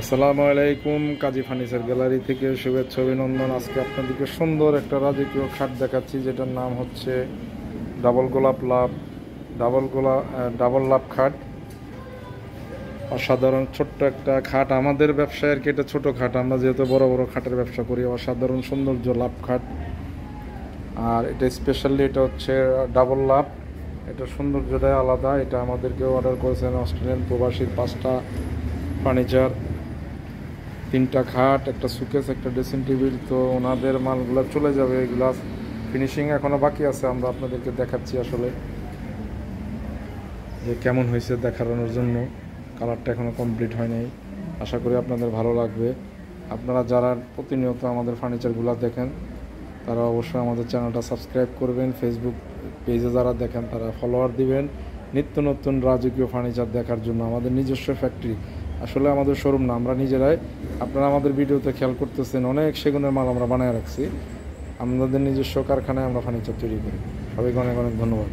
আসসালামু আলাইকুম। কাজী furniture gallery থেকে শুভেচ্ছা অভিনন্দন। আজকে আপনাদেরকে সুন্দর একটা রাজকীয় খাট দেখাচ্ছি, যেটার নাম হচ্ছে ডাবল গোলাপ লাভ ডাবল লাভ খাট। অসাধারণ ছোট্ট একটা খাট। আমাদের ব্যবসায় আর কি এটা ছোটো খাট, আমরা যেহেতু বড় বড় খাটের ব্যবসা করি। অসাধারণ সৌন্দর্য লাভ খাট। আর এটা স্পেশালি এটা হচ্ছে ডাবল লাভ, এটা সৌন্দর্যটাই আলাদা। এটা আমাদেরকে অর্ডার করেছেন অস্ট্রেলিয়ান প্রবাসীর 5টা ফার্নিচার, 3টা খাট, একটা সুকেস, একটা ড্রেসিং টেবিল। তো ওনাদের মালগুলো চলে যাবে, এগুলা ফিনিশিং এখনও বাকি আছে। আমরা আপনাদেরকে দেখাচ্ছি আসলে যে কেমন হয়েছে দেখানোর জন্য। কালারটা এখনও কমপ্লিট হয় নাই, আশা করি আপনাদের ভালো লাগবে। আপনারা যারা প্রতিনিয়ত আমাদের ফার্নিচারগুলো দেখেন তারা অবশ্যই আমাদের চ্যানেলটা সাবস্ক্রাইব করবেন। ফেসবুক পেজে যারা দেখেন তারা ফলোয়ার দিবেন নিত্য নতুন রাজকীয় ফার্নিচার দেখার জন্য। আমাদের নিজস্ব ফ্যাক্টরি, আসলে আমাদের শোরুম না, আমরা নিজেরাই। আপনারা আমাদের ভিডিওতে খেয়াল করতেছেন অনেক সেগুনের মাল আমরা বানায় রাখছি। আমাদের নিজস্ব কারখানায় আমরা ফার্নিচার তৈরি করি। সবাইকে অনেক অনেক ধন্যবাদ।